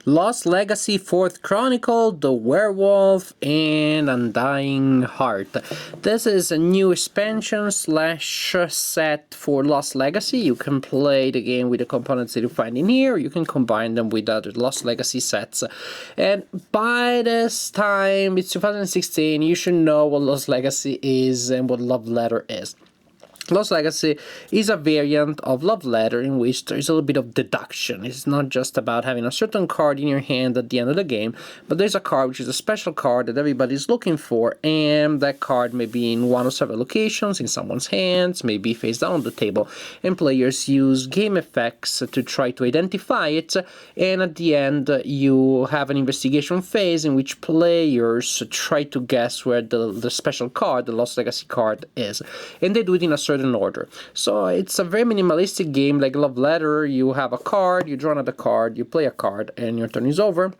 Lost Legacy 4th Chronicle, The Werewolf, and Undying Heart. This is a new expansion slash set for Lost Legacy. You can play the game with the components that you find in here, or you can combine them with other Lost Legacy sets. And by this time, it's 2016, you should know what Lost Legacy is and what Love Letter is. Lost Legacy is a variant of Love Letter in which there is a little bit of deduction. It's not just about having a certain card in your hand at the end of the game, but there's a card which is a special card that everybody's looking for, and that card may be in one or several locations, in someone's hands, maybe face down on the table, and players use game effects to try to identify it, and at the end you have an investigation phase in which players try to guess where the special card, the Lost Legacy card, is, and they do it in a certain order. So it's a very minimalistic game like Love Letter. You have a card, you draw another card, you play a card, and your turn is over.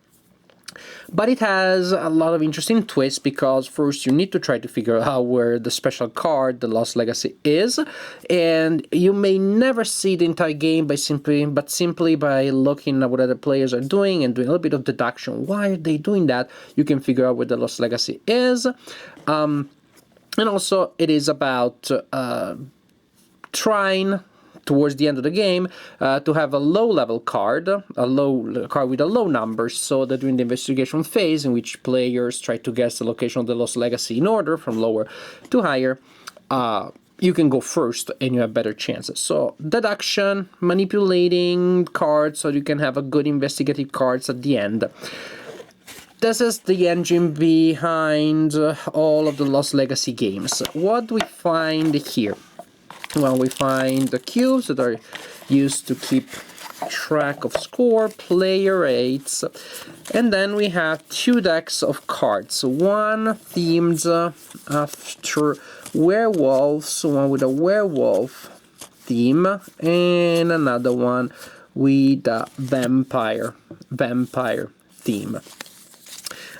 But it has a lot of interesting twists because first you need to try to figure out where the special card, the Lost Legacy, is, and you may never see the entire game but simply by looking at what other players are doing and doing a little bit of deduction. Why are they doing that? You can figure out where the Lost Legacy is. And also, it is about trying, towards the end of the game, to have a low-level card, with a low number, so that during the investigation phase, in which players try to guess the location of the Lost Legacy in order, from lower to higher, you can go first and you have better chances. So, deduction, manipulating cards, so you can have a good investigative cards at the end. This is the engine behind all of the Lost Legacy games. What do we find here? Well, we find the cubes that are used to keep track of score, player rates, and then we have two decks of cards. One themed after werewolves, one with a werewolf theme, and another one with a vampire theme.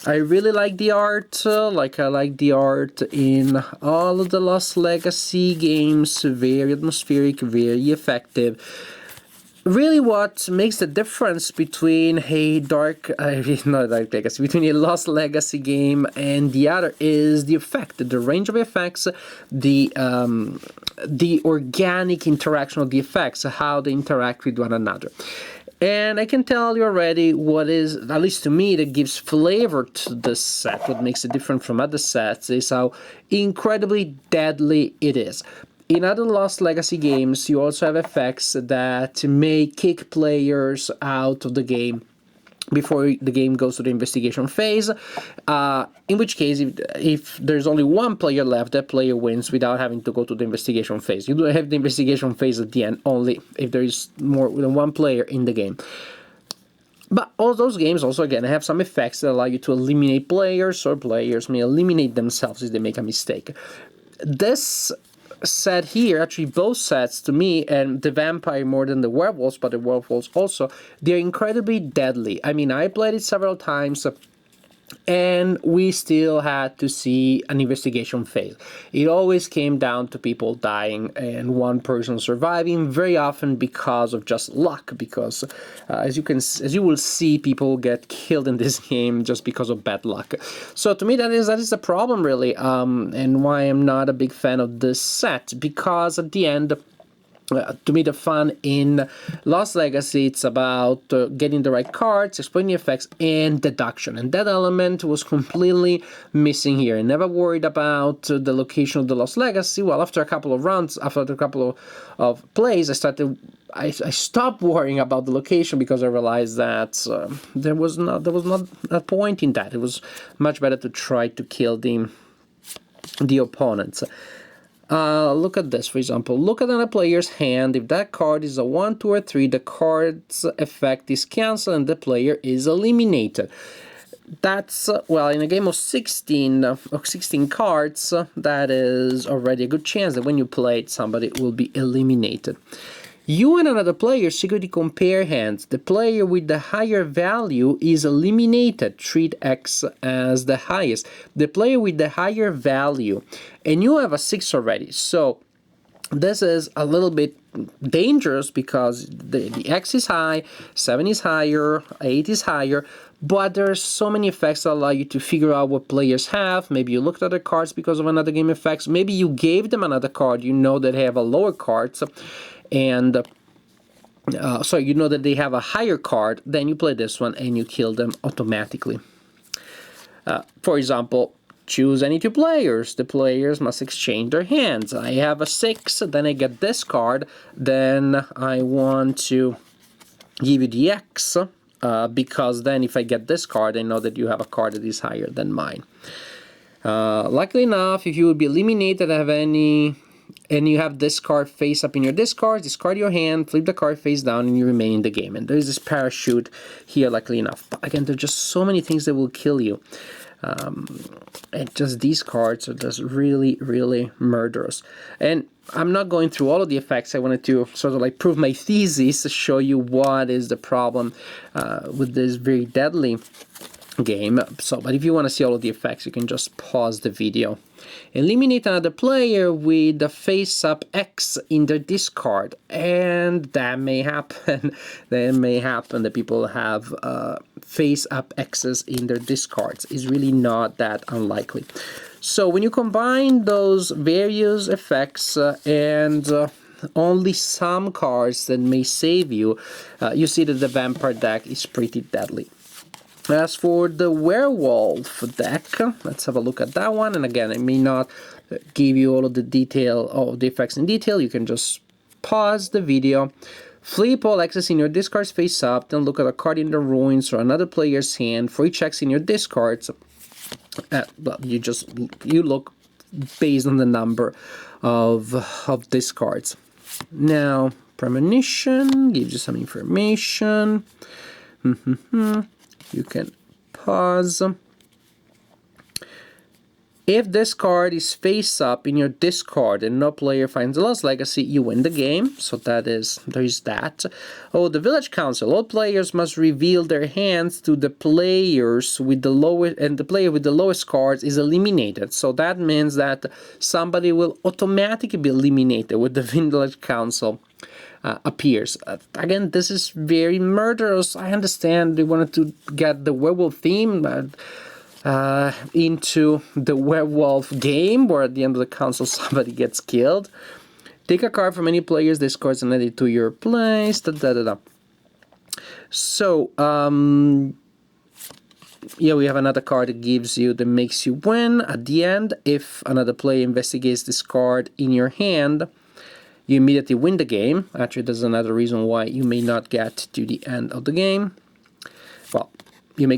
I really like the art, like I like the art in all of the Lost Legacy games, very atmospheric, very effective. Really what makes the difference between between a Lost Legacy game and the other is the effect, the range of effects, the organic interaction of the effects, how they interact with one another. And I can tell you already what is, at least to me, that gives flavor to this set, what makes it different from other sets, is how incredibly deadly it is. In other Lost Legacy games, you also have effects that may kick players out of the game before the game goes to the investigation phase, in which case, if there's only one player left, that player wins without having to go to the investigation phase. You don't have the investigation phase at the end, only if there is more than one player in the game. But all those games also, again, have some effects that allow you to eliminate players, or players may eliminate themselves if they make a mistake. This set here, actually both sets to me, and the vampire more than the werewolves, but the werewolves also, they're incredibly deadly. I mean, I played it several times, and we still had to see an investigation phase. It always came down to people dying and one person surviving, very often because of just luck, because as you will see, people get killed in this game just because of bad luck. So to me, that is the problem, really, and why I'm not a big fan of this set, because at the end, to me, the fun in Lost Legacy, it's about getting the right cards, explaining the effects, and deduction. And that element was completely missing here. I never worried about the location of the Lost Legacy. Well, after a couple of rounds, after a couple of plays, I stopped worrying about the location because I realized that there was not a point in that. It was much better to try to kill the opponents. Look at this, for example. Look at another player's hand. If that card is a 1, 2, or 3, the card's effect is cancelled and the player is eliminated. That's, well, in a game of 16 cards, that is already a good chance that when you play it, somebody will be eliminated. You and another player secretly compare hands. The player with the higher value is eliminated. Treat X as the highest. The player with the higher value, and you have a 6 already. So this is a little bit dangerous because the X is high, 7 is higher, 8 is higher, but there's so many effects that allow you to figure out what players have. Maybe you looked at the cards because of another game effects. Maybe you gave them another card. You know that they have a lower card, and so you know that they have a higher card. Then you play this one and you kill them automatically. For example, choose any 2 players. The players must exchange their hands. I have a 6, then I get this card. Then I want to give you the X, because then if I get this card, I know that you have a card that is higher than mine. Luckily enough, if you would be eliminated, have any, and you have this card face up in your discard, discard your hand, flip the card face down, and you remain in the game. And there's this parachute here, luckily enough. But again, there's just so many things that will kill you. And just these cards are just really, really murderous. And I'm not going through all of the effects. I wanted to sort of like prove my thesis to show you what is the problem with this very deadly game. So, but if you want to see all of the effects, you can just pause the video. Eliminate another player with the face-up X in their discard, and that may happen. That may happen that people have face-up X's in their discards. It's really not that unlikely. So when you combine those various effects and only some cards that may save you, you see that the vampire deck is pretty deadly. As for the werewolf deck, let's have a look at that one. And again, I may not give you all of the detail of the effects in detail. You can just pause the video, flip all X's in your discards face up, then look at a card in the ruins or another player's hand. For each X in your discards, you look based on the number of discards. Now, premonition gives you some information. You can pause. If this card is face up in your discard and no player finds a lost legacy, you win the game. So there is that. Oh, the village council. All players must reveal their hands to the players with the lowest, and the player with the lowest cards is eliminated. So that means that somebody will automatically be eliminated with the village council appears. Again, this is very murderous. I understand they wanted to get the werewolf theme into the werewolf game, where at the end of the council somebody gets killed. Take a card from any player's discards and add it to your place. So, yeah, we have another card that makes you win at the end. If another player investigates this card in your hand, you immediately win the game. Actually, there's another reason why you may not get to the end of the game. Well, you may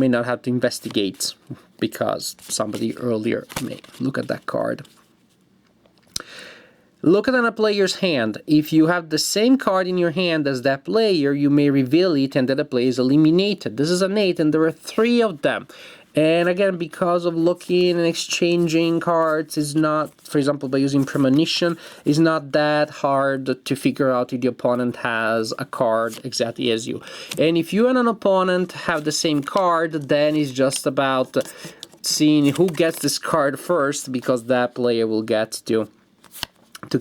not have to investigate because somebody earlier may look at that card. Look at a player's hand. If you have the same card in your hand as that player, you may reveal it and that player is eliminated. This is an 8 and there are 3 of them. And again, because of looking and exchanging cards is not, for example, by using premonition, is not that hard to figure out if the opponent has a card exactly as you. And if you and an opponent have the same card, then it's just about seeing who gets this card first, because that player will get to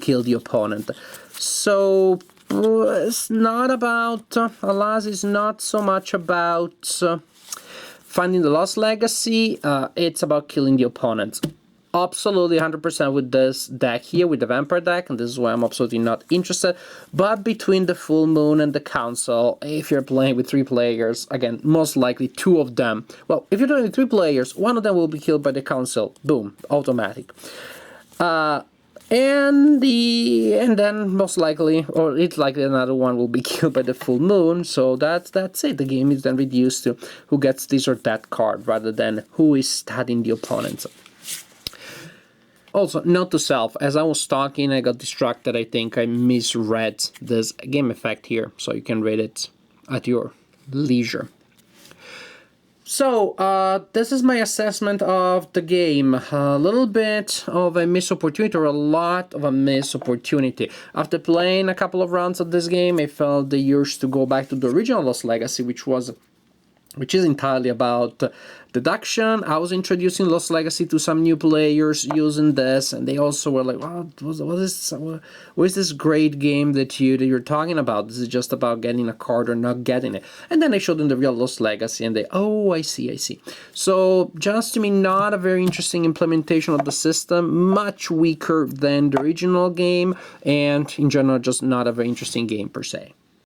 kill the opponent. So it's not about, alas, it's not so much about finding the lost legacy. It's about killing the opponents. Absolutely 100% with this deck here, with the vampire deck, and this is why I'm absolutely not interested. But between the full moon and the council, if you're playing with 3 players, again, most likely 2 of them. Well, if you're doing with 3 players, 1 of them will be killed by the council. Boom, automatic. And then most likely, or it's likely, another one will be killed by the full moon. So that's it. The game is then reduced to who gets this or that card rather than who is studying the opponents. Also, note to self, as I was talking, I got distracted. I think I misread this game effect here, so you can read it at your leisure. So, this is my assessment of the game. A little bit of a missed opportunity, or a lot of a missed opportunity. After playing a couple of rounds of this game, I felt the urge to go back to the original Lost Legacy, which was which is entirely about deduction. I was introducing Lost Legacy to some new players using this, and they also were like, "Wow, what is this great game that you're talking about? This is just about getting a card or not getting it." And then I showed them the real Lost Legacy, and they, "Oh, I see, I see." So just to me, not a very interesting implementation of the system, much weaker than the original game, and in general, just not a very interesting game per se.